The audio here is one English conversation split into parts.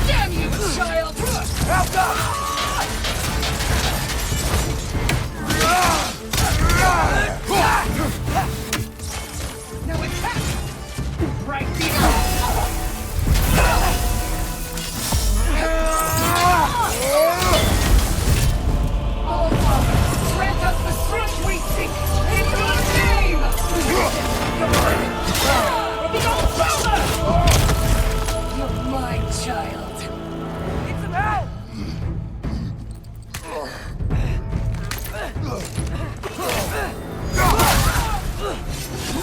Damn you, child! Help up! Now attack! Right here! Oh, grant us the strength we seek in your name! Come on! Go further! You're my child. Need some help!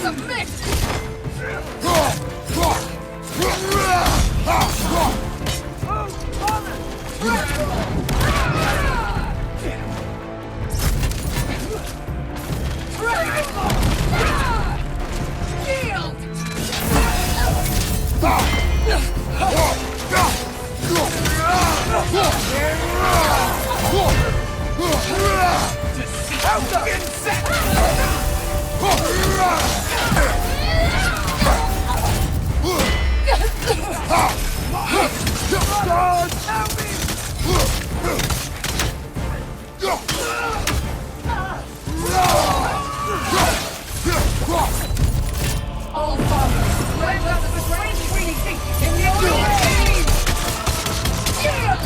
Submit! Yield! All fathers, grant us the strength we seek in your name! Yeah!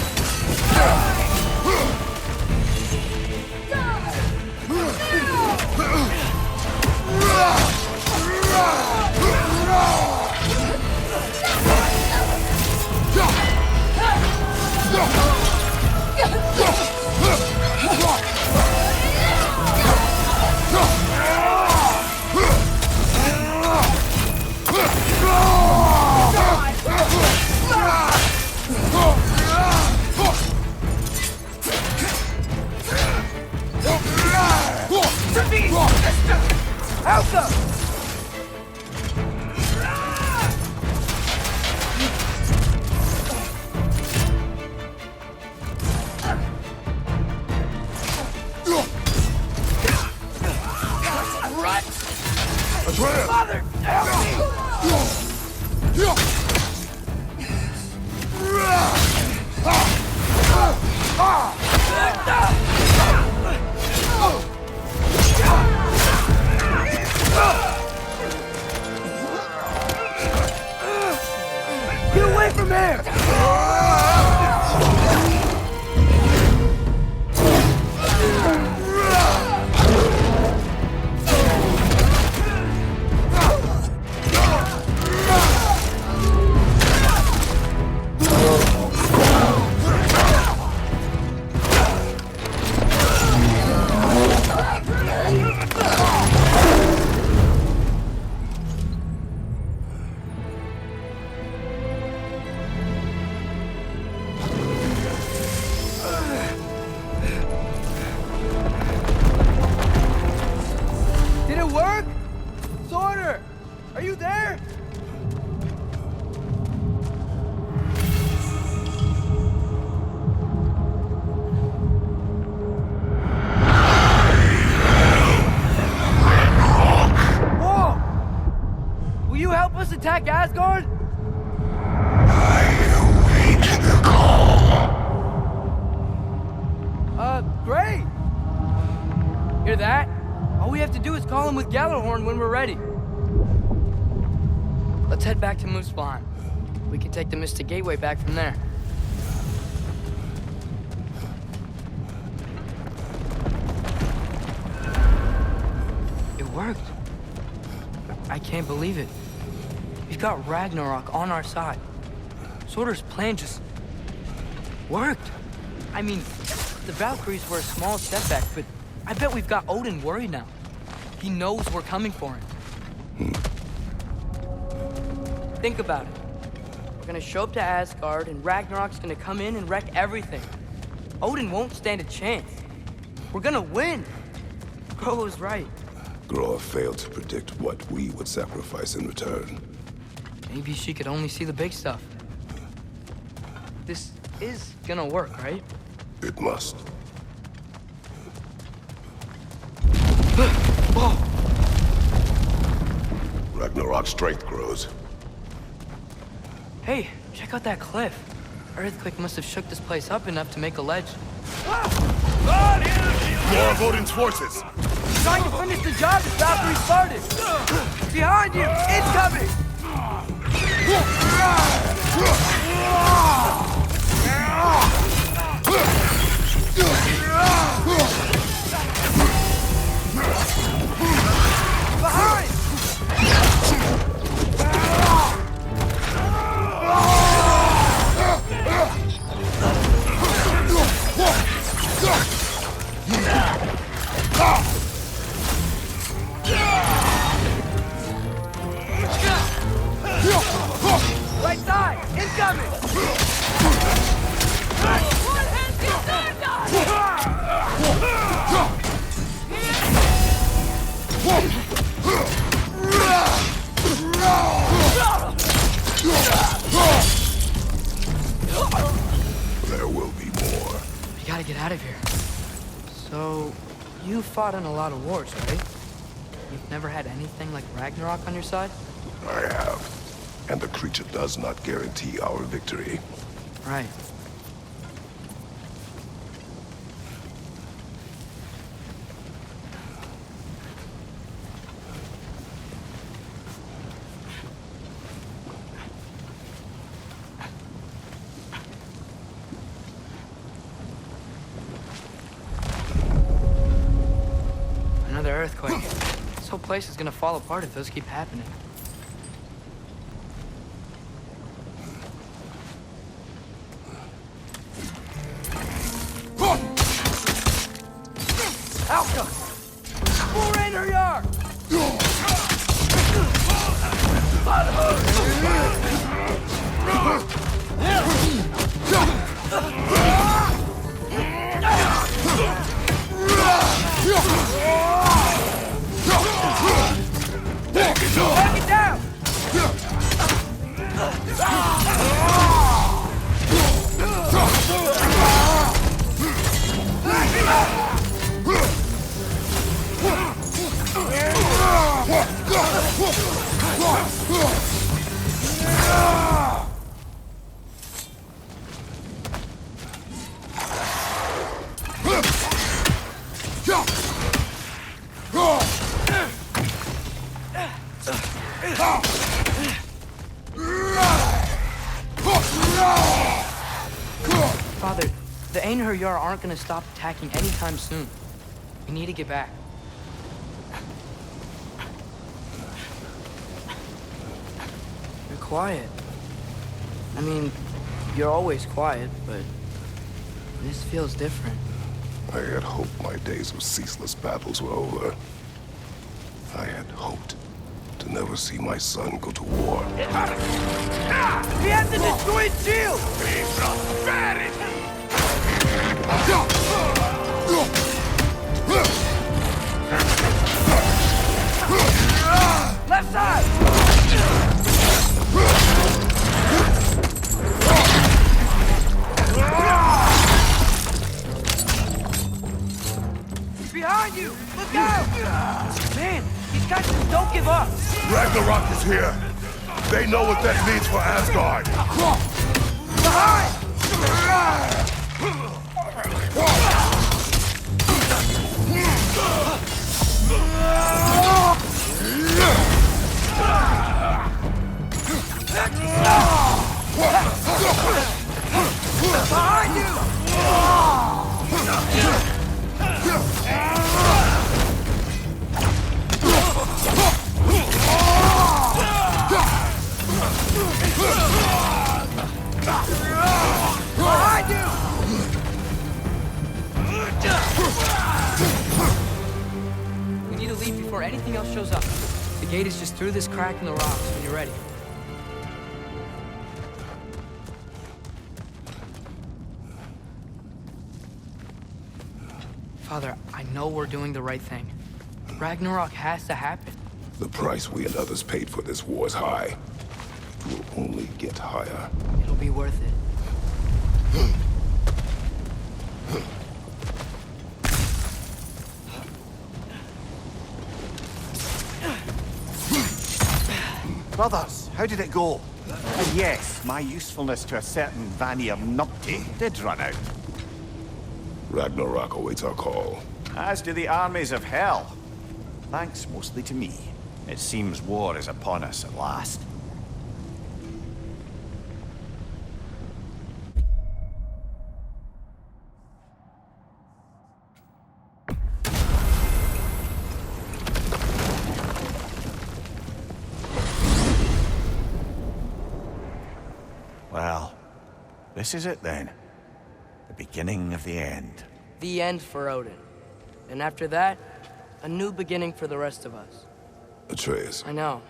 Atreus! Father, help me! Get away from here! Did it work? SUTR! Are you there? Whoa! Will you help us attack Asgard? Great! Hear that? All we have to do is call him with Gjallarhorn when we're ready. Let's head back to Muspelheim. We can take the Mystic Gateway back from there. It worked. I can't believe it. We've got Ragnarok on our side. SUTR's plan just worked. I mean, the Valkyries were a small setback, but I bet we've got Odin worried now. He knows we're coming for him. Think about it. We're gonna show up to Asgard, and Ragnarok's gonna come in and wreck everything. Odin won't stand a chance. We're gonna win. Crow was right. Groa failed to predict what we would sacrifice in return. Maybe she could only see the big stuff. This is gonna work, right? It must. Whoa! Ragnarok's strength grows. Hey, check out that cliff. Earthquake must have shook this place up enough to make a ledge. More of Odin's forces! Trying to finish the job as Valkyrie started! Behind you! Incoming! Behind! Right side! Incoming! One hand gets turned on! There will be more. We gotta get out of here. So, you fought in a lot of wars, right? You've never had anything like Ragnarok on your side? I have. And the creature does not guarantee our victory. Right. Another earthquake. This whole place is gonna fall apart if those keep happening. Alka! War Ragnarök! Take it down! Father, the Æsir aren't gonna stop attacking anytime soon. We need to get back. You're quiet. I mean, you're always quiet, but this feels different. I had hoped my days of ceaseless battles were over. I had hoped to never see my son go to war. He has a destroyed shield! Left side! Behind you! Look out! Man, these guys just don't give up! Ragnarok is here! They know what that means for Asgard! Behind! Behind you! Behind you! We need to leave before anything else shows up. The gate is just through this crack in the rocks when you're ready. Father, I know we're doing the right thing. Ragnarok has to happen. The price we and others paid for this war is high. It will only get higher. It'll be worth it. Brothers, how did it go? And yes, my usefulness to a certain Vanir numpty did run out. Ragnarok awaits our call. As do the armies of hell. Thanks mostly to me. It seems war is upon us at last. Well, this is it then. The beginning of the end. The end for Odin. And after that, a new beginning for the rest of us. Atreus, I know.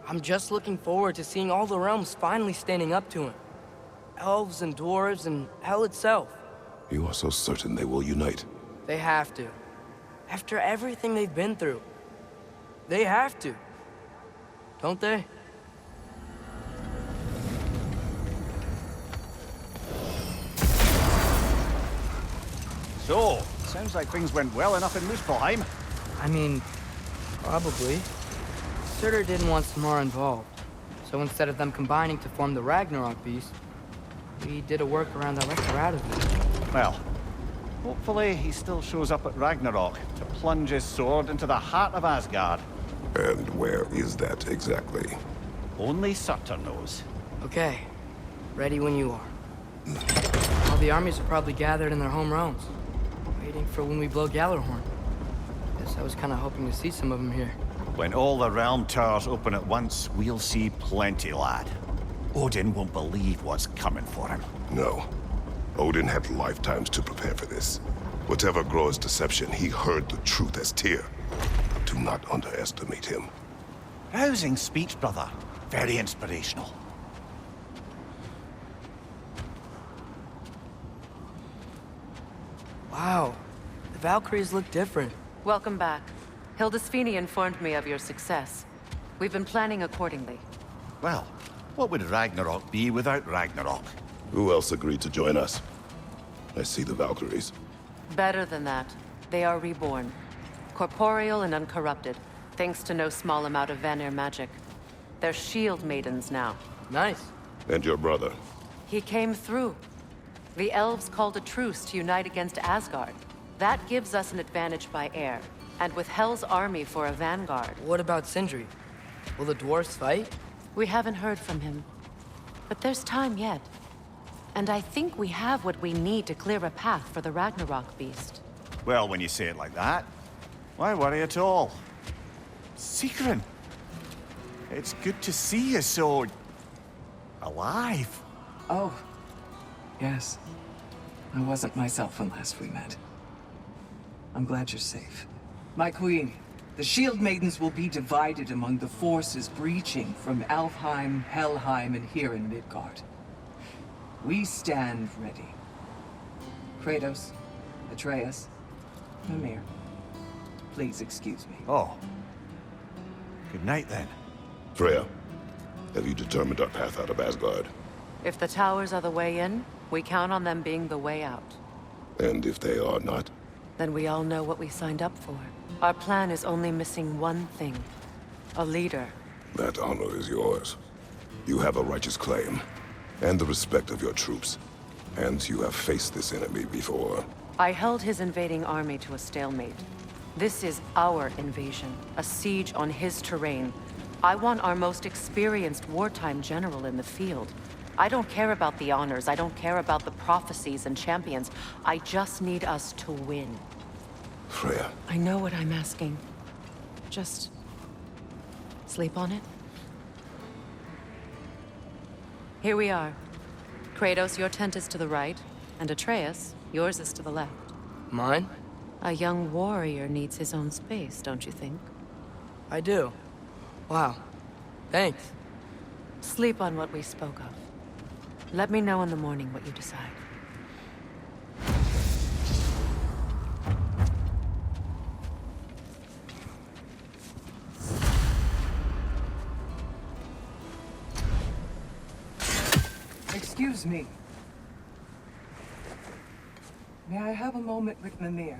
I'm just looking forward to seeing all the realms finally standing up to him. Elves and dwarves and hell itself. you are so certain they will unite. They have to. After everything they've been through. They have to. Don't they? So, sounds like things went well enough in Muspelheim. I mean, probably. SUTR didn't want Samara involved. So instead of them combining to form the Ragnarok beast, we did a workaround that left her out of it. Well, hopefully he still shows up at Ragnarok to plunge his sword into the heart of Asgard. And where is that exactly? Only SUTR knows. Okay. Ready when you are. All the armies are probably gathered in their home realms, waiting for when we blow Gallarhorn. Guess I was kind of hoping to see some of them here. When all the realm towers open at once, we'll see plenty, lad. Odin won't believe what's coming for him. No. Odin had lifetimes to prepare for this. Whatever Groa's deception, he heard the truth as Tyr. Do not underestimate him. Rousing speech, brother. Very inspirational. Wow. The Valkyries look different. Welcome back. Hildisfini informed me of your success. We've been planning accordingly. Well, what would Ragnarok be without Ragnarok? Who else agreed to join us? I see the Valkyries. Better than that. They are reborn. Corporeal and uncorrupted, thanks to no small amount of Vanir magic. They're shield maidens now. Nice. And your brother. He came through. The elves called a truce to unite against Asgard. That gives us an advantage by air, and with Hell's army for a vanguard. What about Sindri? Will the dwarves fight? We haven't heard from him. But there's time yet. And I think we have what we need to clear a path for the Ragnarok beast. Well, when you say it like that, why worry at all? Sigrun! It's good to see you so... alive. Oh, yes. I wasn't myself when last we met. I'm glad you're safe. My queen, the Shield Maidens will be divided among the forces breaching from Alfheim, Helheim, and here in Midgard. We stand ready. Kratos, Atreus, Mimir, please excuse me. Oh. Good night, then. Freya, have you determined our path out of Asgard? If the towers are the way in, we count on them being the way out. And if they are not? Then we all know what we signed up for. Our plan is only missing one thing. A leader. That honor is yours. You have a righteous claim, and the respect of your troops. And you have faced this enemy before. I held his invading army to a stalemate. This is our invasion, a siege on his terrain. I want our most experienced wartime general in the field. I don't care about the honors, I don't care about the prophecies and champions. I just need us to win. Freya. I know what I'm asking. Just... sleep on it? Here we are. Kratos, your tent is to the right, and Atreus, yours is to the left. Mine? A young warrior needs his own space, don't you think? I do. Wow. Thanks. Sleep on what we spoke of. Let me know in the morning what you decide. Excuse me. May I have a moment with Mimir?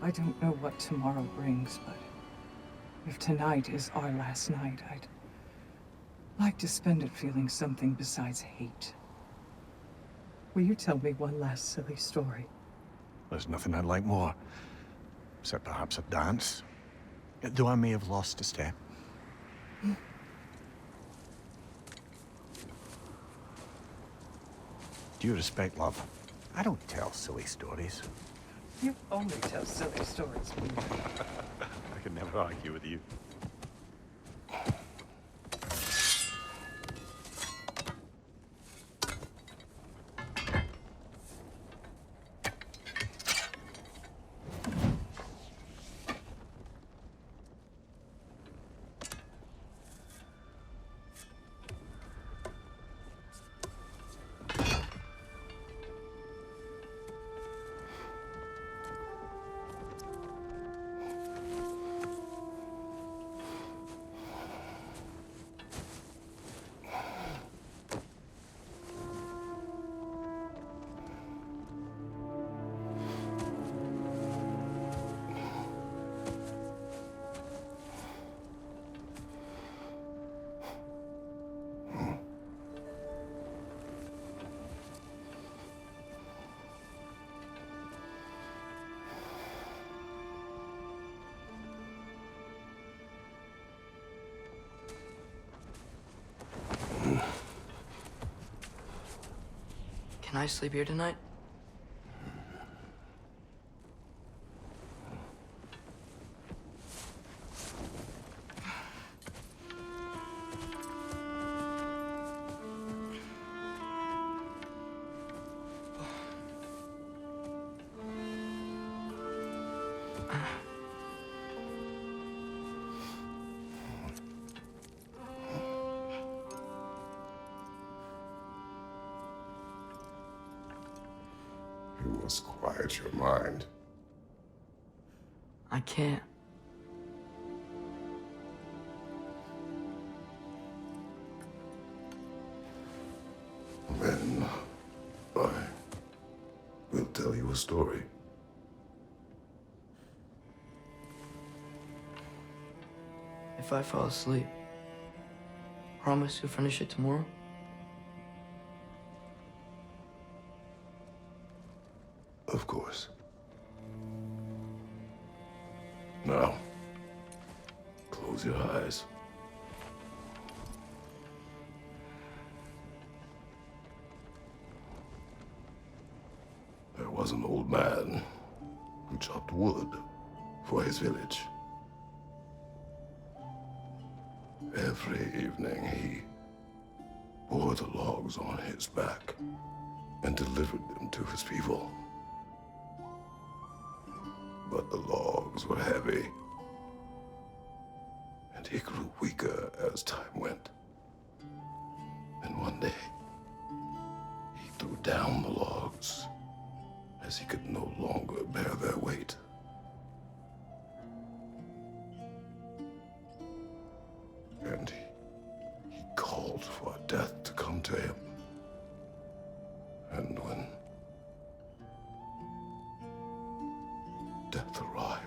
I don't know what tomorrow brings, but if tonight is our last night, I'd like to spend it feeling something besides hate. Will you tell me one last silly story? There's nothing I'd like more. Except perhaps a dance. Though I may have lost a step. Due respect, love, I don't tell silly stories. You only tell silly stories, Peter. I can never argue with you. Can I sleep here tonight? You must quiet your mind. I can't. Then I will tell you a story. If I fall asleep, promise you'll finish it tomorrow? Of course. Now, close your eyes. There was an old man who chopped wood for his village. Every evening he bore the logs on his back and delivered them to his people. But the logs were heavy, and he grew weaker as time went. And one day, he threw down the logs as he could no longer bear their weight. And he called for death to come to him. And when death arrived,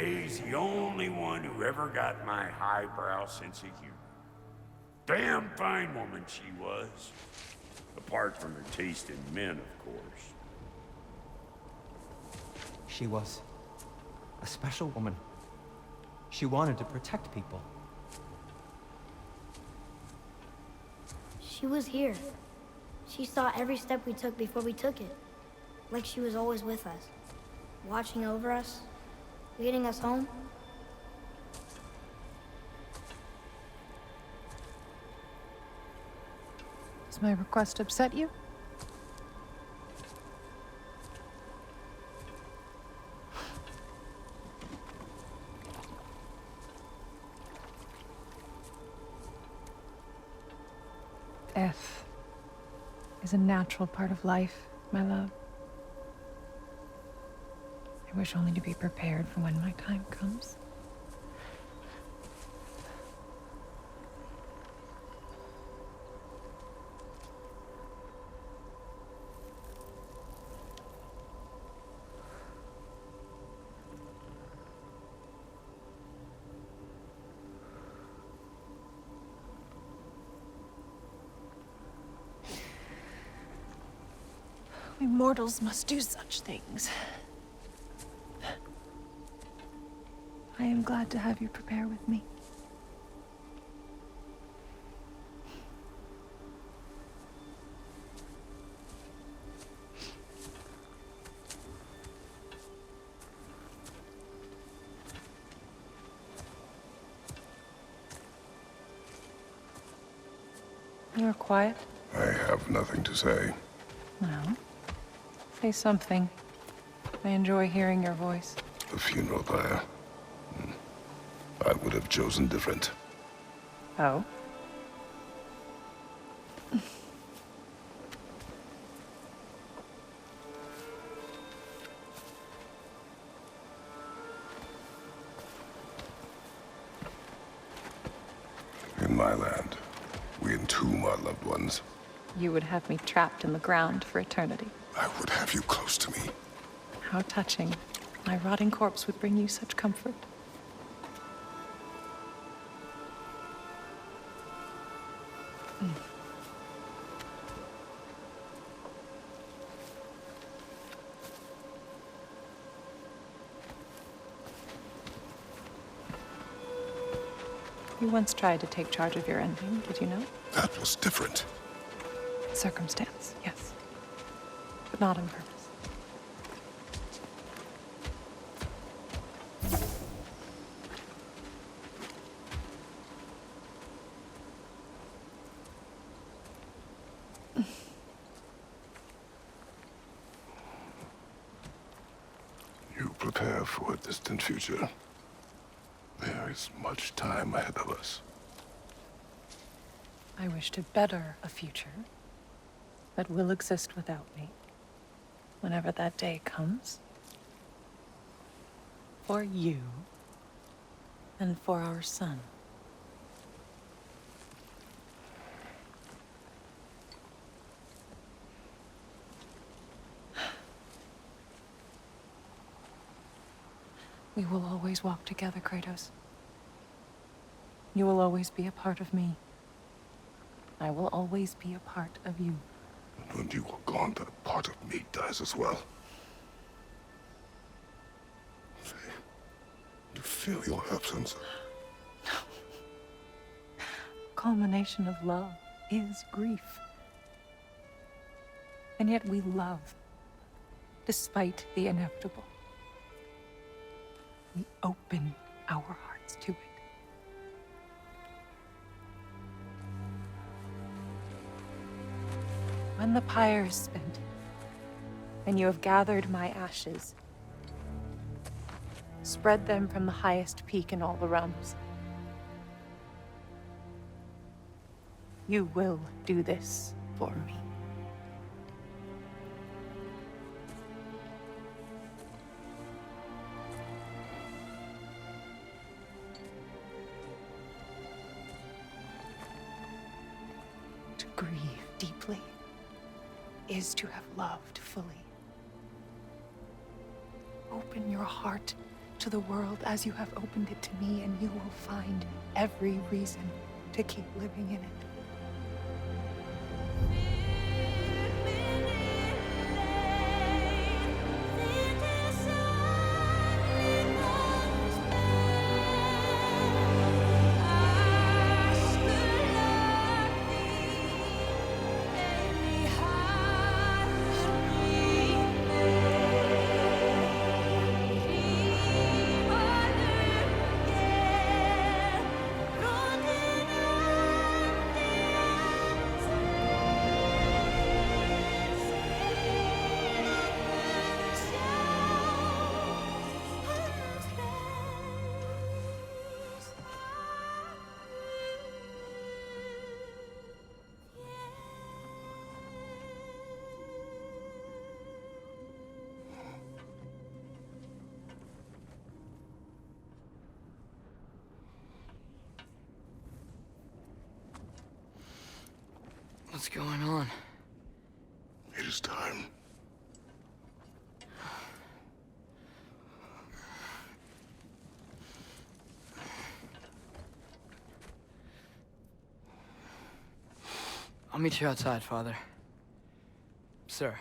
May's the only one who ever got my highbrow sense of humor. Damn fine woman she was. Apart from her taste in men, of course. She was a special woman. She wanted to protect people. She was here. She saw every step we took before we took it. Like she was always with us. Watching over us. Leading us home. Does my request upset you? Death is a natural part of life, my love. I wish only to be prepared for when my time comes. We mortals must do such things. I am glad to have you prepare with me. You're quiet. I have nothing to say. Well, say something. I enjoy hearing your voice. The funeral pyre. I would have chosen different. Oh? In my land, we entomb our loved ones. You would have me trapped in the ground for eternity. I would have you close to me. How touching. My rotting corpse would bring you such comfort. You once tried to take charge of your ending, did you know? That was different. Circumstance, yes. But not on purpose. You prepare for a distant future. There is much time ahead of us. I wish to better a future that will exist without me, whenever that day comes. For you, and for our son. We will always walk together, Kratos. You will always be a part of me. I will always be a part of you. And when you are gone, that part of me dies as well. To feel your absence. Culmination of love is grief. And yet we love, despite the inevitable. We open our hearts to it. When the pyre is spent, and you have gathered my ashes, spread them from the highest peak in all the realms. You will do this for me. To grieve deeply is to have loved fully. Open your heart to the world as you have opened it to me, and you will find every reason to keep living in it. What's going on? It is time. I'll meet you outside, Father. Sir.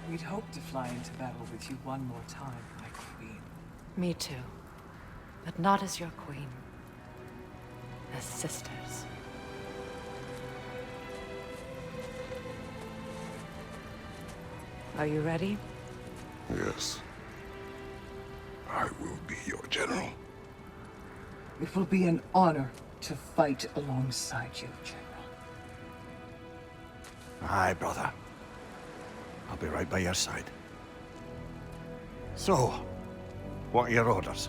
We'd hoped to fly into battle with you one more time, my queen. Me too. But not as your queen. As sisters. Are you ready? Yes. I will be your general. It will be an honor to fight alongside you, General. Aye, brother. I'll be right by your side. So, what are your orders?